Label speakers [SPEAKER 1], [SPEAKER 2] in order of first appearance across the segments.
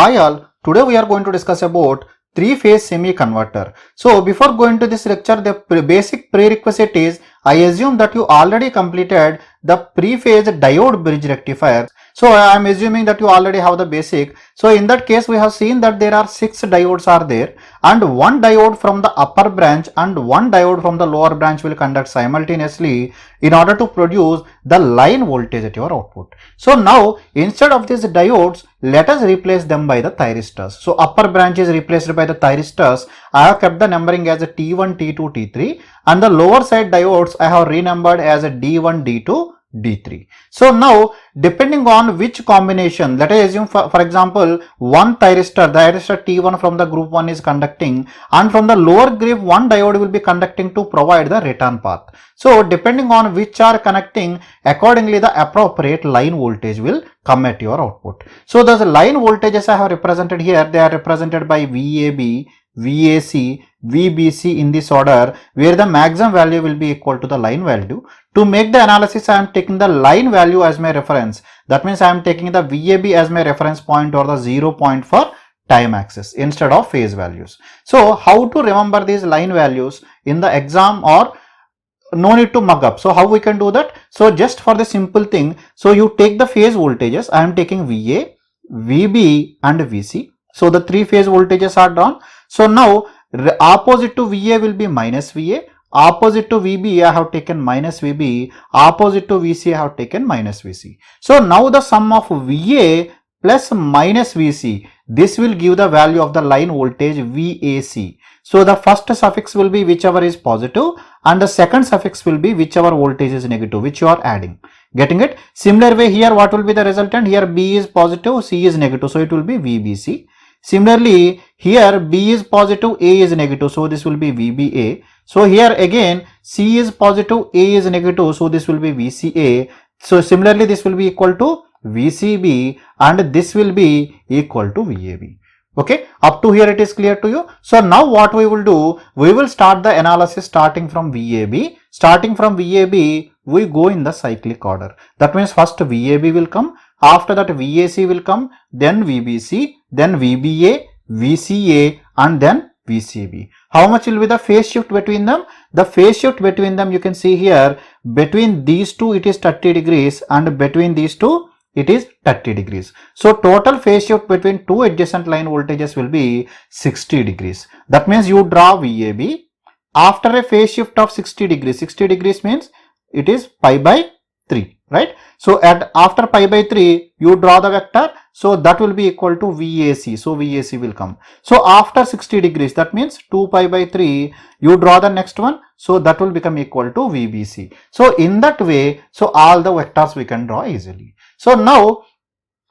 [SPEAKER 1] Hi all, today we are going to discuss about three-phase semi-converter. So before going to this lecture, the basic prerequisite is I assume that you already completed the pre-phase diode bridge rectifier. So I am assuming that you already have the basic. So in that case, we have seen that there are 6 diodes are there, and one diode from the upper branch and one diode from the lower branch will conduct simultaneously in order to produce the line voltage at your output. So now instead of these diodes, let us replace them by the thyristors. So upper branch is replaced by the thyristors. I have kept the numbering as a T1, T2, T3, and the lower side diodes I have renumbered as a D1, D2, D3. So now depending on which combination, let us assume for example one thyristor T1 from the group 1 is conducting, and from the lower group one diode will be conducting to provide the return path. So depending on which are connecting, accordingly the appropriate line voltage will come at your output. So those line voltages I have represented here, they are represented by VAB, VAC, VBC in this order, where the maximum value will be equal to the line value. To make the analysis, I am taking the line value as my reference. That means I am taking the VAB as my reference point or the 0 point for time axis instead of phase values. So how to remember these line values in the exam, or no need to mug up? So how we can do that? So just for the simple thing, so you take the phase voltages. I am taking VA, VB and VC. So the three phase voltages are drawn. So now opposite to VA will be minus VA, opposite to VB I have taken minus VB, opposite to VC I have taken minus VC. So now the sum of VA plus minus VC, this will give the value of the line voltage VAC. So the first suffix will be whichever is positive, and the second suffix will be whichever voltage is negative, which you are adding. Getting it? Similar way here, what will be the resultant? Here B is positive, C is negative, so it will be VBC. Similarly, here B is positive, A is negative, so this will be VBA. So here again C is positive, A is negative, so this will be VCA. So similarly this will be equal to VCB, and this will be equal to VAB. Okay, up to here it is clear to you. So now what we will do, we will start the analysis starting from VAB. Starting from VAB, we go in the cyclic order. That means first VAB will come, after that VAC will come, then VBC, then VBA, VCA and then VCB. How much will be the phase shift between them? The phase shift between them, you can see here, between these two it is 30 degrees and between these two it is 30 degrees. So total phase shift between two adjacent line voltages will be 60 degrees. That means you draw VAB after a phase shift of 60 degrees. 60 degrees means it is pi by 3, right? So after pi by 3 you draw the vector, so that will be equal to VAC. So VAC will come. So after 60 degrees, that means 2 pi by 3, you draw the next one, so that will become equal to VBC. So in that way, so all the vectors we can draw easily. So now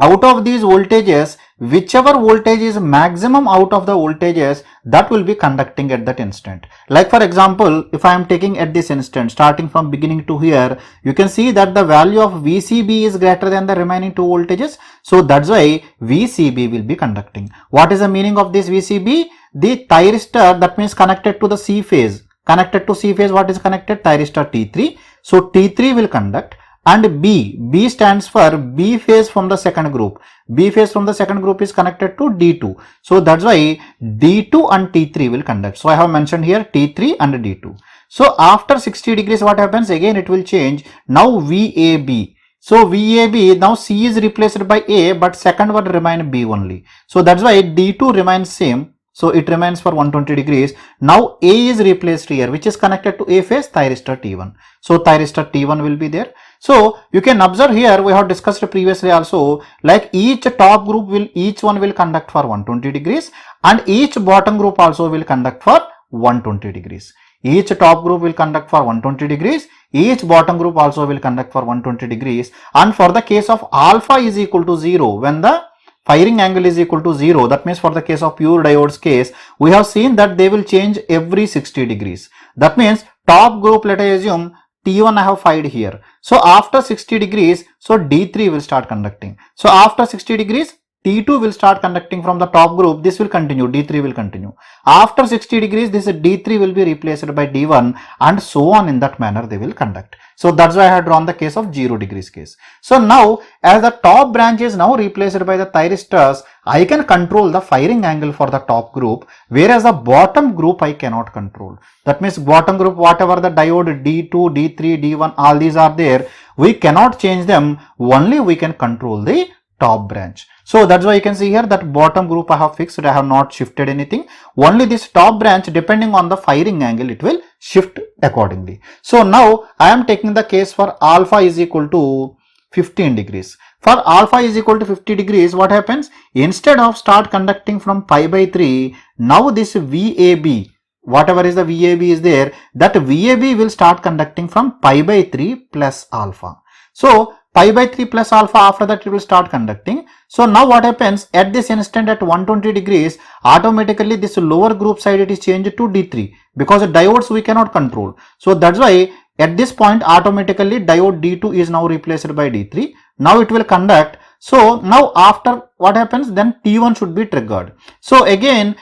[SPEAKER 1] out of these voltages, whichever voltage is maximum out of the voltages, that will be conducting at that instant. Like for example, if I am taking at this instant, starting from beginning to here, you can see that the value of VCB is greater than the remaining two voltages. So that's why VCB will be conducting. What is the meaning of this VCB? The thyristor, that means connected to the C phase. Connected to C phase, what is connected? Thyristor T3. So T3 will conduct. And B stands for B phase from the second group. B phase from the second group is connected to D2. So that's why D2 and T3 will conduct. So I have mentioned here T3 and D2. So after 60 degrees, what happens? Again it will change. Now VAB. So VAB, now C is replaced by A, but second one remain B only. So that's why D2 remains same. So it remains for 120 degrees. Now A is replaced here, which is connected to A phase, thyristor T1. So thyristor T1 will be there. So you can observe here, we have discussed previously also, like each top group each one will conduct for 120 degrees and each bottom group also will conduct for 120 degrees. Each top group will conduct for 120 degrees, each bottom group also will conduct for 120 degrees. And for the case of alpha is equal to 0, when the firing angle is equal to 0, that means for the case of pure diodes case, we have seen that they will change every 60 degrees. That means top group, let us assume T1 I have fired here. So after 60 degrees, so D3 will start conducting. So after 60 degrees, T2 will start conducting from the top group, this will continue, D3 will continue. After 60 degrees, this D3 will be replaced by D1 and so on, in that manner they will conduct. So that's why I had drawn the case of 0 degrees case. So now as the top branch is now replaced by the thyristors, I can control the firing angle for the top group, whereas the bottom group I cannot control. That means bottom group, whatever the diode D2, D3, D1, all these are there, we cannot change them, only we can control the top branch. So that's why you can see here that bottom group I have fixed, I have not shifted anything. Only this top branch, depending on the firing angle, it will shift accordingly. So now I am taking the case for alpha is equal to 15 degrees. For alpha is equal to 50 degrees, what happens? Instead of start conducting from pi by 3, now this VAB, whatever is the VAB is there, that VAB will start conducting from pi by 3 plus alpha. So pi by 3 plus alpha, after that it will start conducting. So now what happens, at this instant at 120 degrees, automatically this lower group side it is changed to D3, because the diodes we cannot control. So that's why at this point automatically diode D2 is now replaced by D3. Now it will conduct. So now after what happens, then T1 should be triggered. So again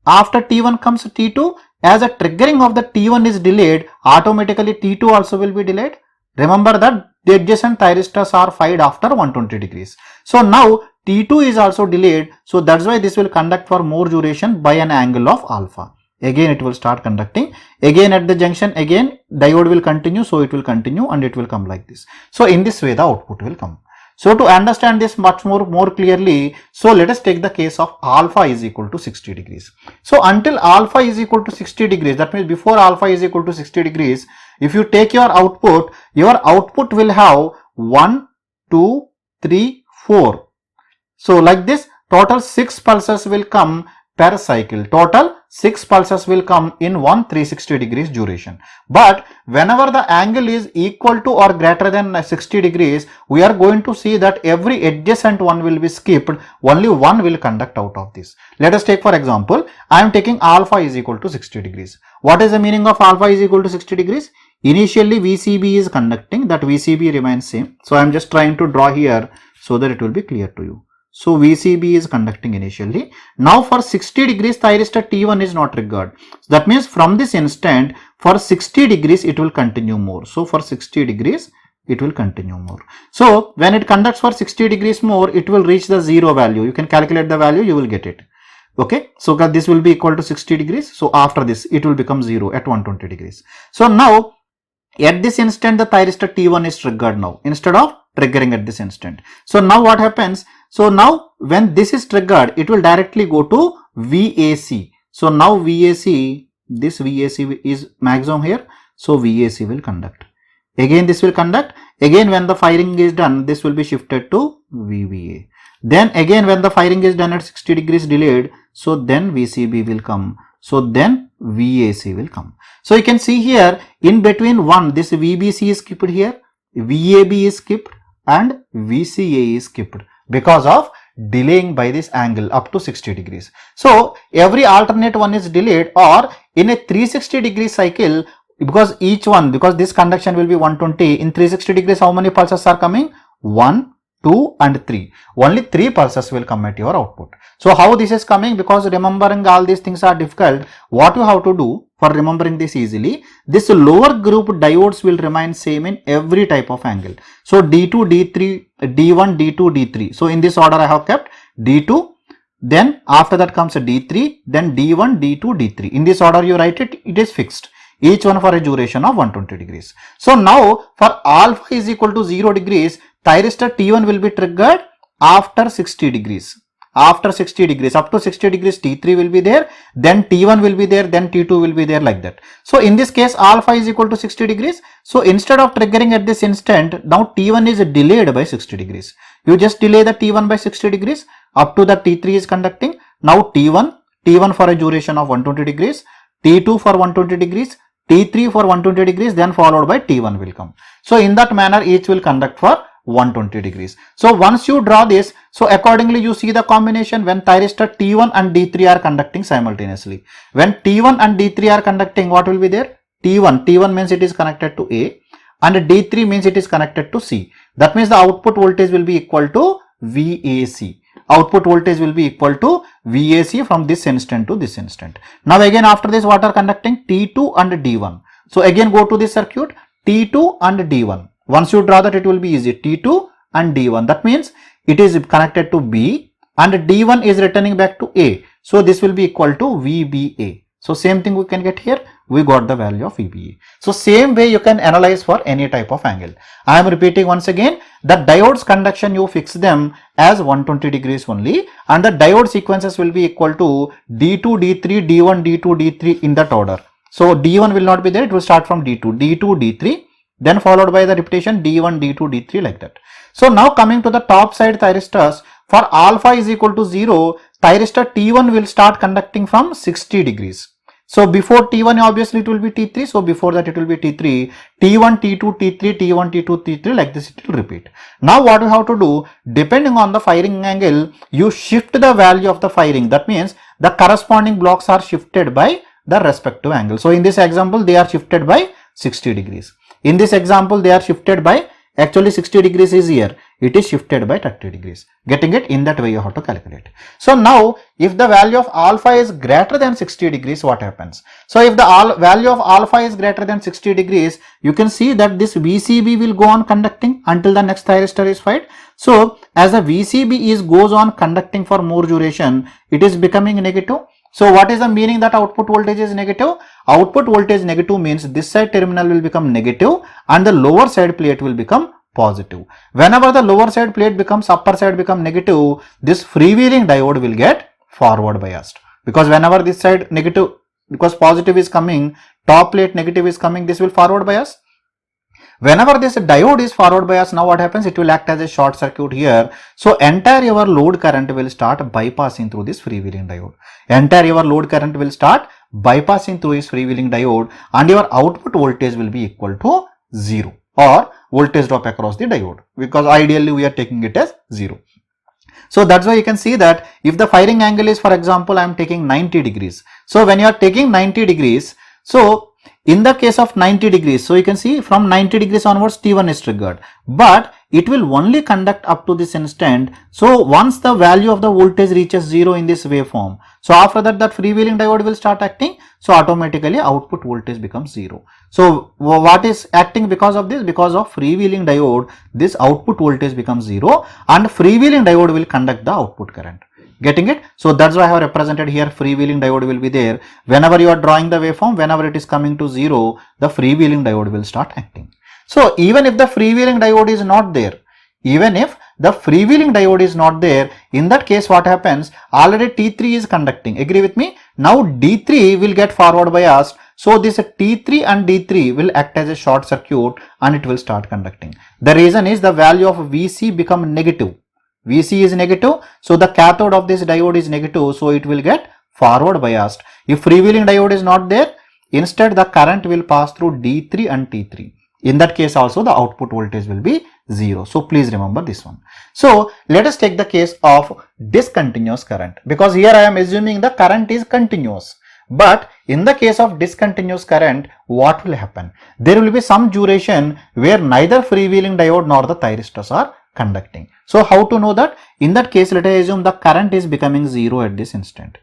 [SPEAKER 1] after T1 comes T2, as a triggering of the T1 is delayed, automatically T2 also will be delayed. Remember that the adjacent thyristors are fired after 120 degrees. So now T2 is also delayed. So that's why this will conduct for more duration by an angle of alpha. Again it will start conducting. Again at the junction, again diode will continue. So it will continue and it will come like this. So in this way the output will come. So to understand this much more clearly, so let us take the case of alpha is equal to 60 degrees. So until alpha is equal to 60 degrees, that means before alpha is equal to 60 degrees, if you take your output will have 1, 2, 3, 4. So like this, total 6 pulses will come per cycle. Total 6 pulses will come in one 360 degrees duration. But whenever the angle is equal to or greater than 60 degrees, we are going to see that every adjacent one will be skipped. Only one will conduct out of this. Let us take for example, I am taking alpha is equal to 60 degrees. What is the meaning of alpha is equal to 60 degrees? Initially VCB is conducting, that VCB remains same. So I am just trying to draw here so that it will be clear to you. So VCB is conducting initially. Now for 60 degrees thyristor T1 is not triggered. So that means from this instant for 60 degrees it will continue more. So for 60 degrees it will continue more. So when it conducts for 60 degrees more, it will reach the 0 value. You can calculate the value, you will get it. Okay. So this will be equal to 60 degrees. So after this it will become 0 at 120 degrees. So now at this instant the thyristor T1 is triggered now instead of triggering at this instant. So now what happens? So now when this is triggered, it will directly go to VAC. So now VAC, this VAC is maximum here. So VAC will conduct. Again this will conduct. Again when the firing is done, this will be shifted to VBA. Then again when the firing is done at 60 degrees delayed, so then VCB will come. So then VAC will come. So you can see here in between one, this VBC is skipped here, VAB is skipped and VCA is skipped because of delaying by this angle up to 60 degrees. So every alternate one is delayed, or in a 360 degree cycle, because each one, because this conduction will be 120, in 360 degrees how many pulses are coming? 1, 2 and 3. Only 3 pulses will come at your output. So how this is coming? Because remembering all these things are difficult. What you have to do for remembering this easily, this lower group diodes will remain same in every type of angle. So D2, D3, D1, D2, D3. So in this order I have kept D2, then after that comes a D3, then D1, D2, D3. In this order you write it, it is fixed. Each one for a duration of 120 degrees. So now for alpha is equal to 0 degrees, thyristor T1 will be triggered after 60 degrees. After 60 degrees, up to 60 degrees T3 will be there, then T1 will be there, then T2 will be there, like that. So in this case alpha is equal to 60 degrees. So instead of triggering at this instant, now T1 is delayed by 60 degrees. You just delay the T1 by 60 degrees up to the T3 is conducting. Now T1 for a duration of 120 degrees, T2 for 120 degrees, T3 for 120 degrees, then followed by T1 will come. So in that manner each will conduct for 120 degrees. So once you draw this, so accordingly you see the combination when thyristor T1 and D3 are conducting simultaneously. When T1 and D3 are conducting, what will be there? T1 means it is connected to A and D3 means it is connected to C. That means the output voltage will be equal to VAC. output voltage will be equal to VAC from this instant to this instant. Now again after this what are conducting? T2 and D1. So again go to this circuit, T2 and D1. Once you draw that it will be easy, T2 and D1. That means it is connected to B and D1 is returning back to A. So this will be equal to VBA. So same thing we can get here, we got the value of VBA. So same way you can analyze for any type of angle. I am repeating once again, the diodes conduction you fix them as 120 degrees only, and the diode sequences will be equal to D2, D3, D1, D2, D3 in that order. So D1 will not be there, it will start from D2, D2, D3, then followed by the repetition D1, D2, D3 like that. So now coming to the top side thyristors, for alpha is equal to 0, thyristor T1 will start conducting from 60 degrees. So before T1 obviously it will be T3, so before that it will be T3, T1, T2, T3, T1, T2, T3 like this it will repeat. Now what you have to do, depending on the firing angle, you shift the value of the firing. That means the corresponding blocks are shifted by the respective angle. So in this example they are shifted by 60 degrees. In this example they are shifted by, actually 60 degrees is here, it is shifted by 30 degrees. Getting it? In that way you have to calculate. So now if the value of alpha is greater than 60 degrees, what happens? So if the value of alpha is greater than 60 degrees, you can see that this VCB will go on conducting until the next thyristor is fired. So as the VCB goes on conducting for more duration, it is becoming negative. So what is the meaning that output voltage is negative? Output voltage negative means this side terminal will become negative and the lower side plate will become positive. Whenever the lower side plate becomes, upper side become negative, this freewheeling diode will get forward biased. Because whenever this side negative, because positive is coming, top plate negative is coming, this will forward bias. Whenever this diode is forward bias, now what happens? It will act as a short circuit here. So entire your load current will start bypassing through this freewheeling diode. Entire your load current will start bypassing through this freewheeling diode and your output voltage will be equal to 0 or voltage drop across the diode, because ideally we are taking it as 0. So that's why you can see that if the firing angle is, for example, I am taking 90 degrees. So when you are taking 90 degrees, so in the case of 90 degrees, so you can see from 90 degrees onwards T1 is triggered, but it will only conduct up to this instant. So once the value of the voltage reaches 0 in this waveform, so after that freewheeling diode will start acting, so automatically output voltage becomes 0. So what is acting because of this? Because of freewheeling diode, this output voltage becomes 0 and freewheeling diode will conduct the output current. Getting it? So that's why I have represented here freewheeling diode will be there. Whenever you are drawing the waveform, whenever it is coming to 0, the freewheeling diode will start acting. So even if the freewheeling diode is not there, even if the freewheeling diode is not there, in that case what happens? Already T3 is conducting. Agree with me? Now D3 will get forward biased. So this T3 and D3 will act as a short circuit and it will start conducting. The reason is the value of VC become negative. VC is negative, so the cathode of this diode is negative, so it will get forward biased. If freewheeling diode is not there, instead the current will pass through D3 and T3. In that case also the output voltage will be 0. So please remember this one. So let us take the case of discontinuous current, because here I am assuming the current is continuous. But in the case of discontinuous current, what will happen? There will be some duration where neither freewheeling diode nor the thyristors are conducting. So how to know that? In that case, let us assume the current is becoming 0 at this instant.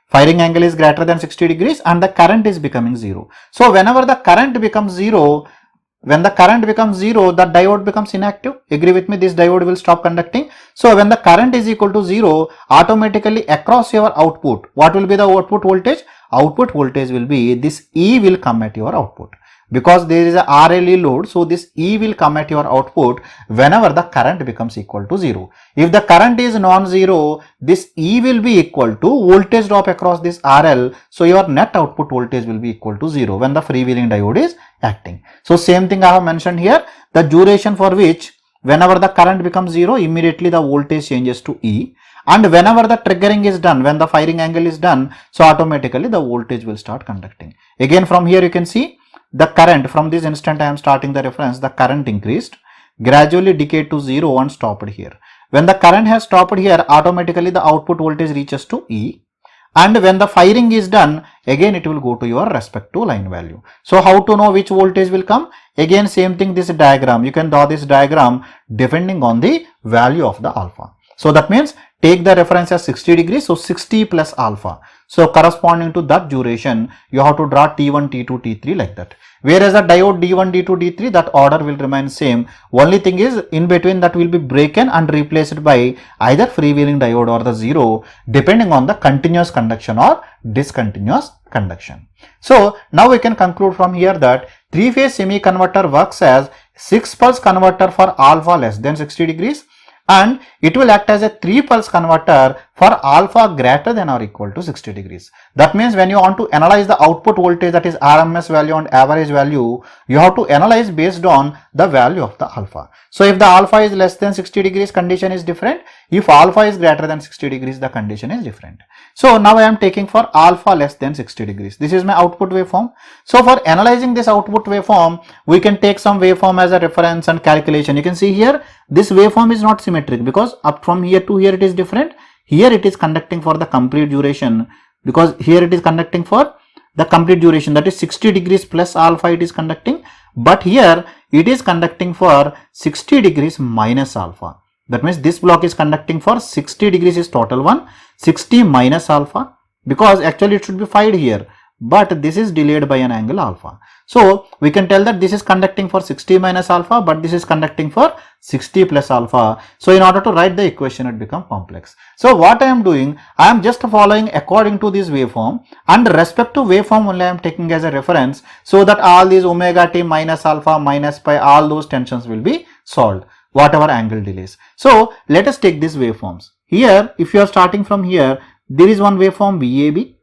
[SPEAKER 1] Firing angle is greater than 60 degrees and the current is becoming 0. So whenever the current becomes 0, when the current becomes 0, the diode becomes inactive. Agree with me? This diode will stop conducting. So when the current is equal to 0, automatically across your output, what will be the output voltage? Output voltage will be this E will come at your output. Because there is a RLE load, so this E will come at your output whenever the current becomes equal to 0. If the current is non-zero, this E will be equal to voltage drop across this RL, so your net output voltage will be equal to 0 when the freewheeling diode is acting. So same thing I have mentioned here, the duration for which whenever the current becomes 0, immediately the voltage changes to E. And whenever the triggering is done, when the firing angle is done, so automatically the voltage will start conducting. Again from here you can see, the current from this instant I am starting the reference, the current increased, gradually decayed to 0 and stopped here. When the current has stopped here, automatically the output voltage reaches to E. And when the firing is done, again it will go to your respective line value. So how to know which voltage will come? Again same thing, this diagram. You can draw this diagram depending on the value of the alpha. So that means take the reference as 60 degrees, so 60 plus alpha. So corresponding to that duration, you have to draw T1, T2, T3 like that. Whereas the diode D1, D2, D3, that order will remain same. Only thing is in between that will be broken and replaced by either freewheeling diode or the zero, depending on the continuous conduction or discontinuous conduction. So now we can conclude from here that 3-phase semi-converter works as 6-pulse converter for alpha less than 60 degrees, and it will act as a 3-pulse converter for alpha greater than or equal to 60 degrees. That means when you want to analyze the output voltage, that is RMS value and average value, you have to analyze based on the value of the alpha. So if the alpha is less than 60 degrees, condition is different. If alpha is greater than 60 degrees, the condition is different. So now I am taking for alpha less than 60 degrees. This is my output waveform. So for analyzing this output waveform, we can take some waveform as a reference and calculation. You can see here, this waveform is not symmetric because up from here to here it is different. Here it is conducting for the complete duration, because here it is conducting for the complete duration, that is 60 degrees plus alpha it is conducting, but here it is conducting for 60 degrees minus alpha. That means this block is conducting for 60 degrees is total one, 60 minus alpha, because actually it should be 5 here, but this is delayed by an angle alpha. So we can tell that this is conducting for 60 minus alpha, but this is conducting for 60 plus alpha. So in order to write the equation, it becomes complex. So what I am doing, I am just following according to this waveform, and respective waveform only I am taking as a reference, so that all these omega t minus alpha minus pi, all those tensions will be solved, whatever angle delays. So let us take these waveforms. Here, if you are starting from here, there is one waveform VAB.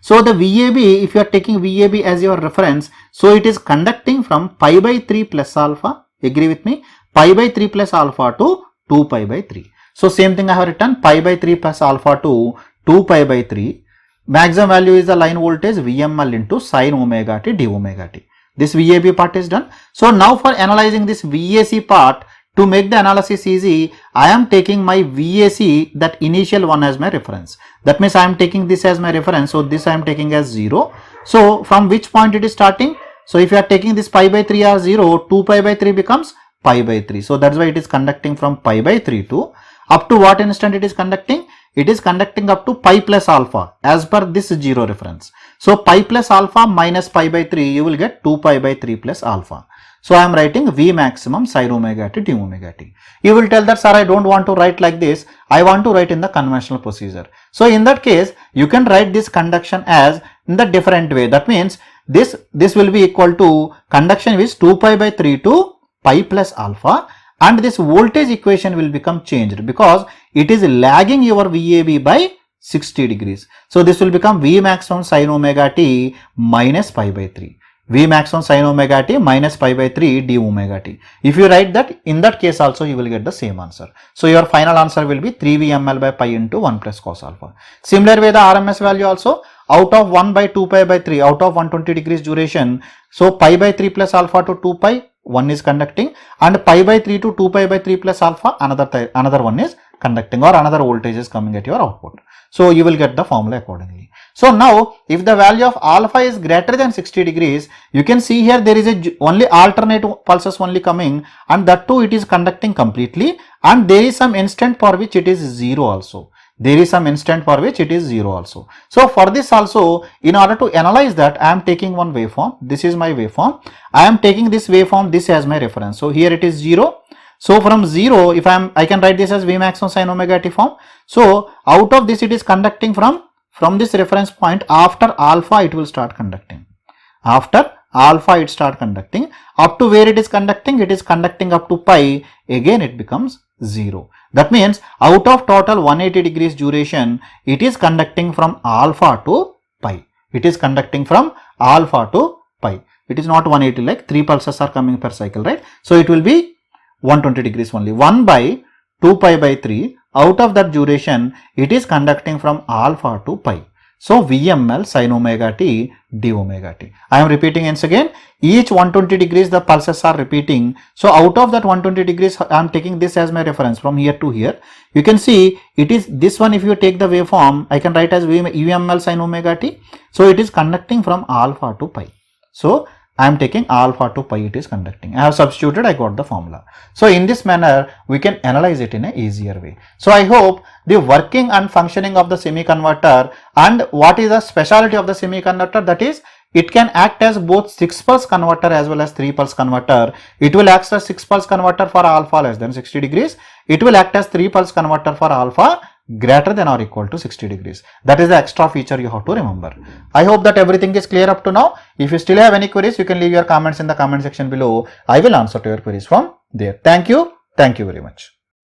[SPEAKER 1] So the VAB, if you are taking VAB as your reference, so it is conducting from pi by 3 plus alpha, agree with me, pi by 3 plus alpha to 2 pi by 3. So same thing I have written, pi by 3 plus alpha to 2 pi by 3. Maximum value is the line voltage VML into sin omega t d omega t. This VAB part is done. So now for analyzing this VAC part, to make the analysis easy, I am taking my VAC, that initial one, as my reference. That means I am taking this as my reference. So this I am taking as 0. So from which point it is starting? So if you are taking this pi by 3 as 0, 2 pi by 3 becomes pi by 3. So that's why it is conducting from pi by 3 to up to what instant it is conducting? It is conducting up to pi plus alpha as per this 0 reference. So pi plus alpha minus pi by 3, you will get 2 pi by 3 plus alpha. So I am writing V maximum sin omega t d omega t. You will tell that, sir, I don't want to write like this. I want to write in the conventional procedure. So in that case, you can write this conduction as in the different way. That means this will be equal to conduction is 2 pi by 3 to pi plus alpha, and this voltage equation will become changed because it is lagging your VAB by 60 degrees. So this will become V maximum sin omega t minus pi by 3. V maximum sin omega t minus pi by 3 d omega t. If you write that, in that case also you will get the same answer. So your final answer will be 3VML by pi into 1 plus cos alpha. Similar way the RMS value also, out of 1 by 2 pi by 3, out of 120 degrees duration, so pi by 3 plus alpha to 2 pi, one is conducting, and pi by 3 to 2 pi by 3 plus alpha, another one is conducting, or another voltage is coming at your output. So you will get the formula accordingly. So now if the value of alpha is greater than 60 degrees, you can see here there is only alternate pulses only coming, and that too it is conducting completely, and there is some instant for which it is 0 also. There is some instant for which it is 0 also. So for this also, in order to analyze that, I am taking one waveform. This is my waveform. I am taking this waveform, this as my reference. So here it is 0. So from 0, if I can write this as V maximum sin omega t form. So out of this it is conducting from this reference point. After alpha it will start conducting. After alpha it start conducting. Up to where it is conducting up to pi. Again it becomes 0. That means out of total 180 degrees duration, it is conducting from alpha to pi. It is conducting from alpha to pi. It is not 180, like 3 pulses are coming per cycle, right? So it will be 120 degrees only. 1 by 2 pi by 3, out of that duration, it is conducting from alpha to pi. So VML sin omega t d omega t. I am repeating once again, each 120 degrees the pulses are repeating. So out of that 120 degrees, I am taking this as my reference from here to here. You can see it is this one. If you take the waveform, I can write as VML sin omega t. So it is conducting from alpha to pi. So I am taking alpha to pi, it is conducting. I have substituted, I got the formula. So in this manner, we can analyze it in a easier way. So I hope the working and functioning of the semiconverter and what is the specialty of the semiconductor, that is it can act as both 6 pulse converter as well as 3 pulse converter. It will act as 6 pulse converter for alpha less than 60 degrees. It will act as 3 pulse converter for alpha greater than or equal to 60 degrees. That is the extra feature you have to remember. I hope that everything is clear up to now. If you still have any queries, you can leave your comments in the comment section below. I will answer to your queries from there. Thank you. Thank you very much.